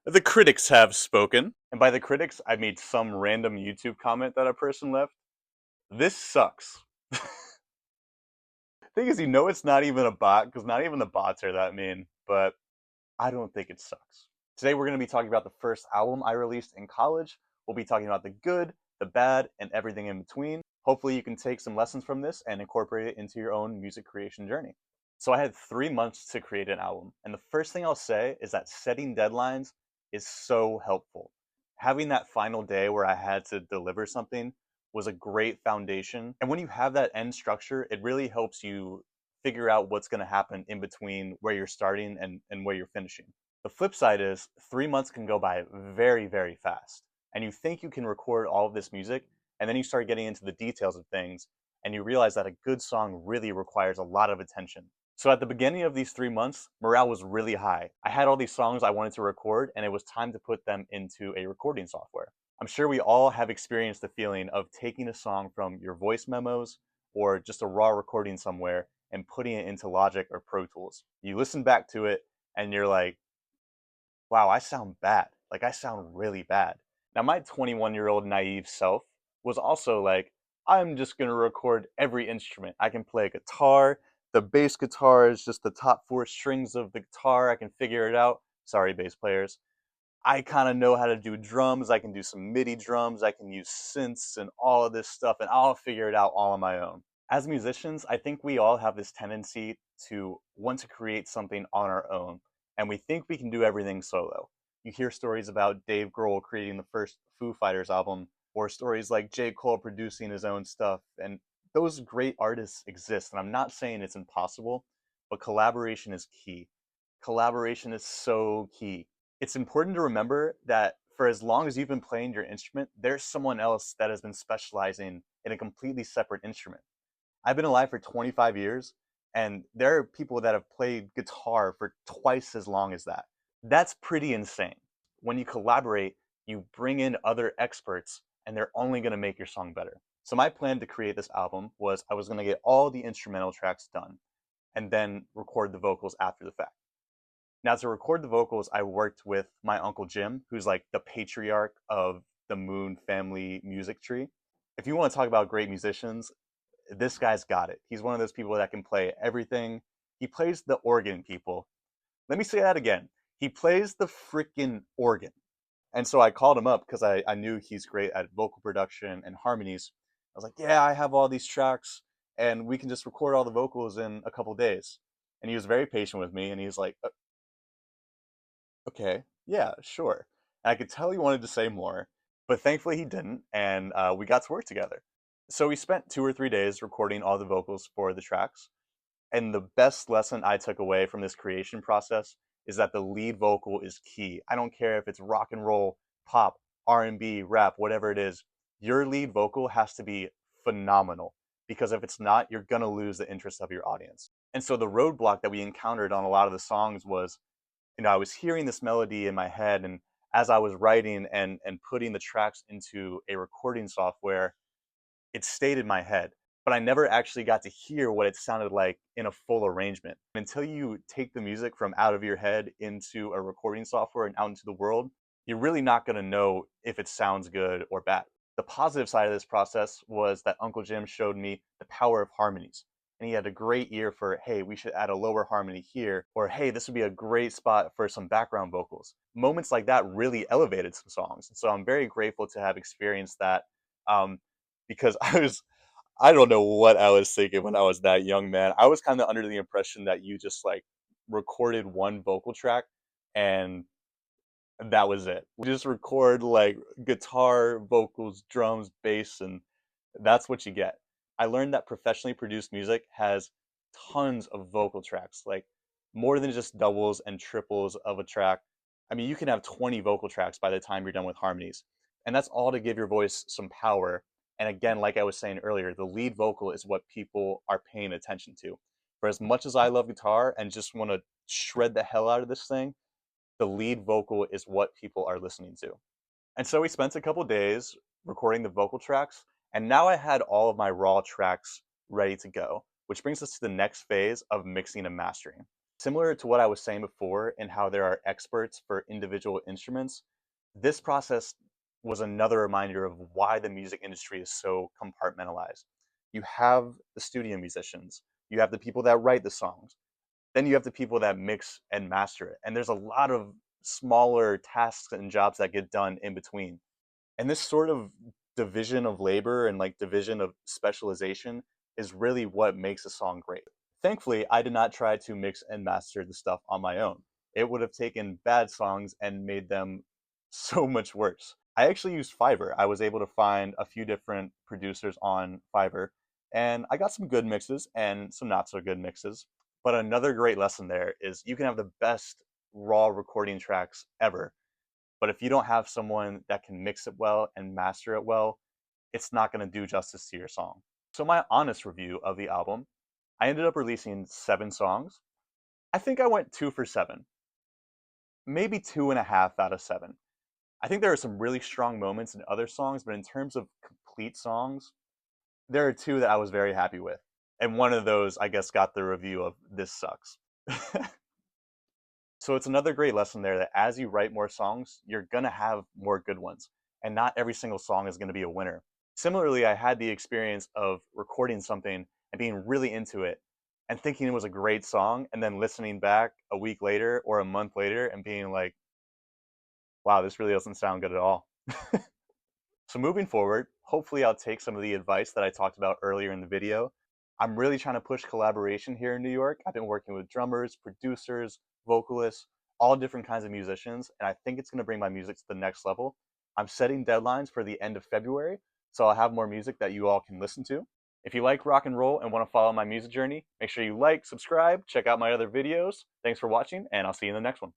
The critics have spoken. And by the critics, I mean some random YouTube comment that a person left. This sucks. Thing is, it's not even a bot, because not even the bots are that mean, but I don't think it sucks. Today we're going to be talking about the first album I released in college. We'll be talking about the good, the bad, and everything in between. Hopefully you can take some lessons from this and incorporate it into your own music creation journey. So I had 3 months to create an album, and the first thing I'll say is that setting deadlines is so helpful. Having that final day where I had to deliver something was a great foundation. And when you have that end structure, it really helps you figure out what's going to happen in between where you're starting and where you're finishing. The flip side is 3 months can go by very, very fast. And you think you can record all of this music, and then you start getting into the details of things, and you realize that a good song really requires a lot of attention. So at the beginning of these 3 months, morale was really high. I had all these songs I wanted to record, and it was time to put them into a recording software. I'm sure we all have experienced the feeling of taking a song from your voice memos or just a raw recording somewhere and putting it into Logic or Pro Tools. You listen back to it and you're like, wow, I sound bad. Like, I sound really bad. Now, my 21-year-old naive self was also like, I'm just going to record every instrument. I can play guitar. The bass guitar is just the top four strings of the guitar. I can figure it out. Sorry, bass players. I kind of know how to do drums. I can do some MIDI drums. I can use synths and all of this stuff, and I'll figure it out all on my own. As musicians, I think we all have this tendency to want to create something on our own, and we think we can do everything solo. You hear stories about Dave Grohl creating the first Foo Fighters album, or stories like J. Cole producing his own stuff, and those great artists exist, and I'm not saying it's impossible, but collaboration is key. Collaboration is so key. It's important to remember that for as long as you've been playing your instrument, there's someone else that has been specializing in a completely separate instrument. I've been alive for 25 years, and there are people that have played guitar for twice as long as that. That's pretty insane. When you collaborate, you bring in other experts, and they're only going to make your song better. So my plan to create this album was I was going to get all the instrumental tracks done and then record the vocals after the fact. Now, to record the vocals, I worked with my uncle Jim, who's like the patriarch of the Moon family music tree. If you want to talk about great musicians, this guy's got it. He's one of those people that can play everything. He plays the organ, people. Let me say that again. He plays the freaking organ. And so I called him up because I knew he's great at vocal production and harmonies. I was like, yeah, I have all these tracks and we can just record all the vocals in a couple days. And he was very patient with me and he's like, okay, yeah, sure. And I could tell he wanted to say more, but thankfully he didn't, and we got to work together. So we spent 2 or 3 days recording all the vocals for the tracks. And the best lesson I took away from this creation process is that the lead vocal is key. I don't care if it's rock and roll, pop, R&B, rap, whatever it is. Your lead vocal has to be phenomenal because if it's not, you're going to lose the interest of your audience. And so the roadblock that we encountered on a lot of the songs was, I was hearing this melody in my head, and as I was writing and putting the tracks into a recording software, it stayed in my head, but I never actually got to hear what it sounded like in a full arrangement. Until you take the music from out of your head into a recording software and out into the world, you're really not going to know if it sounds good or bad. The positive side of this process was that Uncle Jim showed me the power of harmonies. And he had a great ear for, hey, we should add a lower harmony here, or hey, this would be a great spot for some background vocals. Moments like that really elevated some songs. So I'm very grateful to have experienced that. Um, because I don't know what I was thinking when I was that young, man. I was kind of under the impression that you just like recorded one vocal track and that was it. We just record like guitar, vocals, drums, bass, and that's what you get. I learned that professionally produced music has tons of vocal tracks, like more than just doubles and triples of a track. I mean, you can have 20 vocal tracks by the time you're done with harmonies. And that's all to give your voice some power. And again, like I was saying earlier, the lead vocal is what people are paying attention to. For as much as I love guitar and just want to shred the hell out of this thing, the lead vocal is what people are listening to. And so we spent a couple days recording the vocal tracks, and now I had all of my raw tracks ready to go, which brings us to the next phase of mixing and mastering. Similar to what I was saying before and how there are experts for individual instruments, this process was another reminder of why the music industry is so compartmentalized. You have the studio musicians, you have the people that write the songs, then you have the people that mix and master it. And there's a lot of smaller tasks and jobs that get done in between. And this sort of division of labor and like division of specialization is really what makes a song great. Thankfully, I did not try to mix and master the stuff on my own. It would have taken bad songs and made them so much worse. I actually used Fiverr. I was able to find a few different producers on Fiverr, and I got some good mixes and some not so good mixes. But another great lesson there is you can have the best raw recording tracks ever, but if you don't have someone that can mix it well and master it well, it's not going to do justice to your song. So, my honest review of the album, I ended up releasing 7 songs. I think I went 2 for 7, maybe 2.5 out of 7. I think there are some really strong moments in other songs, but in terms of complete songs, there are 2 that I was very happy with. And one of those, I guess, got the review of "This sucks." So it's another great lesson there that as you write more songs, you're going to have more good ones. And not every single song is going to be a winner. Similarly, I had the experience of recording something and being really into it and thinking it was a great song, and then listening back a week later or a month later and being like, wow, this really doesn't sound good at all. So moving forward, hopefully I'll take some of the advice that I talked about earlier in the video. I'm really trying to push collaboration here in New York. I've been working with drummers, producers, vocalists, all different kinds of musicians, and I think it's going to bring my music to the next level. I'm setting deadlines for the end of February, so I'll have more music that you all can listen to. If you like rock and roll and want to follow my music journey, make sure you like, subscribe, check out my other videos. Thanks for watching, and I'll see you in the next one.